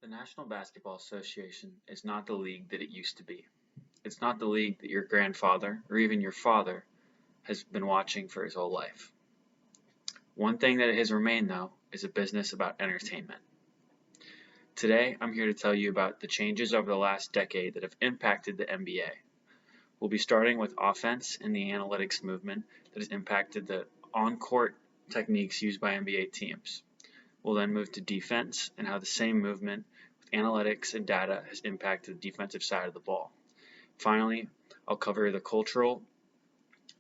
The National Basketball Association is not the league that it used to be. It's not the league that your grandfather or even your father has been watching for his whole life. One thing that has remained, though, is a business about entertainment. Today, I'm here to tell you about the changes over the last decade that have impacted the NBA. We'll be starting with offense and the analytics movement that has impacted the on-court techniques used by NBA teams. We'll then move to defense and how the same movement with analytics and data has impacted the defensive side of the ball. Finally, I'll cover the cultural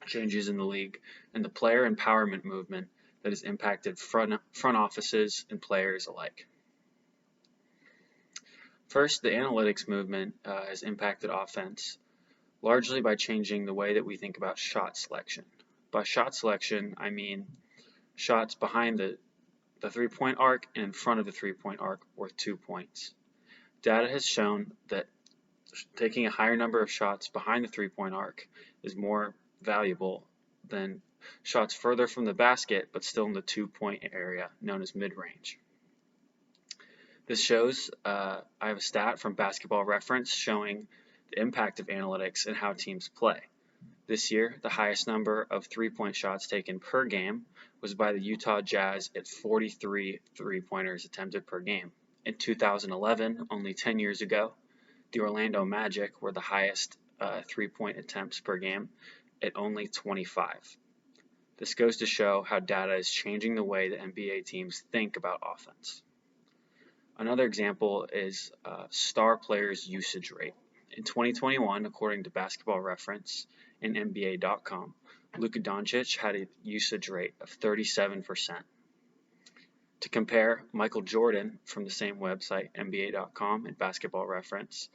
changes in the league and the player empowerment movement that has impacted front offices and players alike. First, the analytics movement has impacted offense largely by changing the way that we think about shot selection. By shot selection, I mean shots behind the three-point arc and in front of the three-point arc worth 2 points. Data has shown that taking a higher number of shots behind the three-point arc is more valuable than shots further from the basket but still in the 2-point area known as mid-range. This shows, I have a stat from Basketball Reference showing the impact of analytics and how teams play. This year, the highest number of three-point shots taken per game was by the Utah Jazz at 43 three-pointers attempted per game. In 2011, only 10 years ago, the Orlando Magic were the highest three-point attempts per game at only 25. This goes to show how data is changing the way that NBA teams think about offense. Another example is star players' usage rate. In 2021, according to Basketball Reference and NBA.com, Luka Doncic had a usage rate of 37%. To compare, Michael Jordan from the same website, NBA.com and Basketball Reference,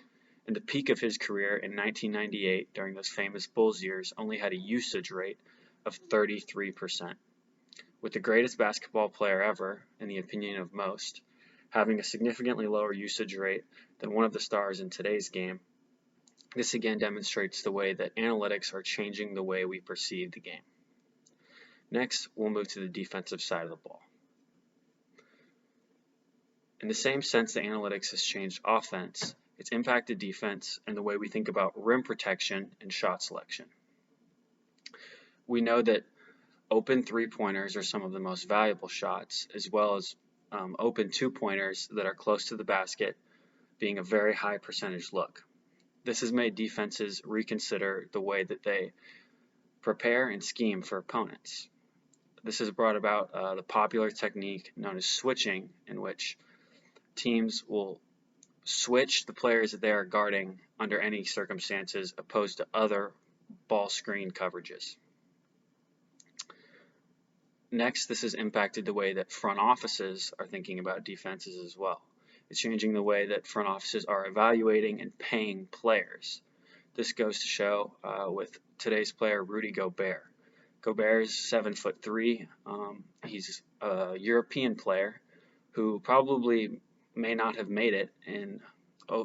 in the peak of his career in 1998 during those famous Bulls years, only had a usage rate of 33%. With the greatest basketball player ever, in the opinion of most, having a significantly lower usage rate than one of the stars in today's game, this again demonstrates the way that analytics are changing the way we perceive the game. Next, we'll move to the defensive side of the ball. In the same sense that analytics has changed offense, it's impacted defense and the way we think about rim protection and shot selection. We know that open three-pointers are some of the most valuable shots, as well as open two-pointers that are close to the basket being a very high percentage look. This has made defenses reconsider the way that they prepare and scheme for opponents. This has brought about the popular technique known as switching, in which teams will switch the players that they are guarding under any circumstances opposed to other ball screen coverages. Next, this has impacted the way that front offices are thinking about defenses as well. It's changing the way that front offices are evaluating and paying players. This goes to show with today's player, Rudy Gobert. Gobert is 7'3". He's a European player who probably may not have made it in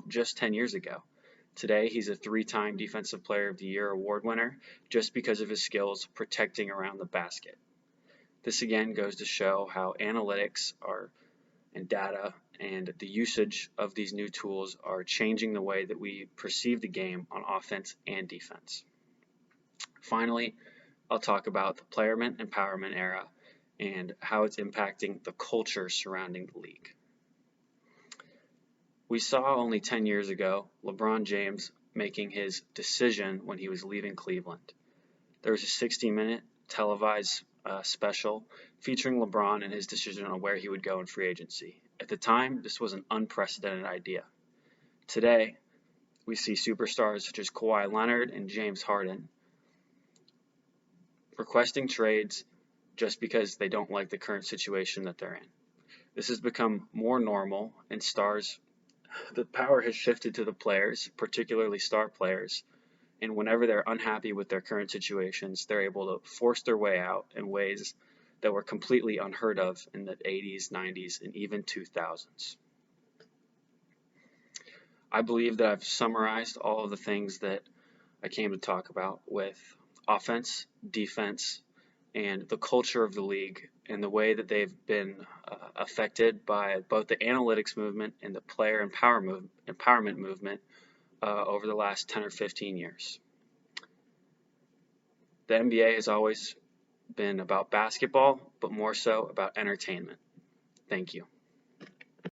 just 10 years ago. Today, he's a 3-time Defensive Player of the Year award winner just because of his skills protecting around the basket. This again goes to show how analytics and data and the usage of these new tools are changing the way that we perceive the game on offense and defense. Finally, I'll talk about the player empowerment era and how it's impacting the culture surrounding the league. We saw only 10 years ago LeBron James making his decision when he was leaving Cleveland. There was a 60-minute televised special featuring LeBron and his decision on where he would go in free agency. At the time, this was an unprecedented idea. Today, we see superstars such as Kawhi Leonard and James Harden requesting trades just because they don't like the current situation that they're in. This has become more normal, and the power has shifted to the players, particularly star players, and whenever they're unhappy with their current situations, they're able to force their way out in ways that were completely unheard of in the 80s, 90s, and even 2000s. I believe that I've summarized all of the things that I came to talk about with offense, defense, and the culture of the league and the way that they've been affected by both the analytics movement and the player empowerment movement over the last 10 or 15 years. The NBA has always been about basketball, but more so about entertainment. Thank you.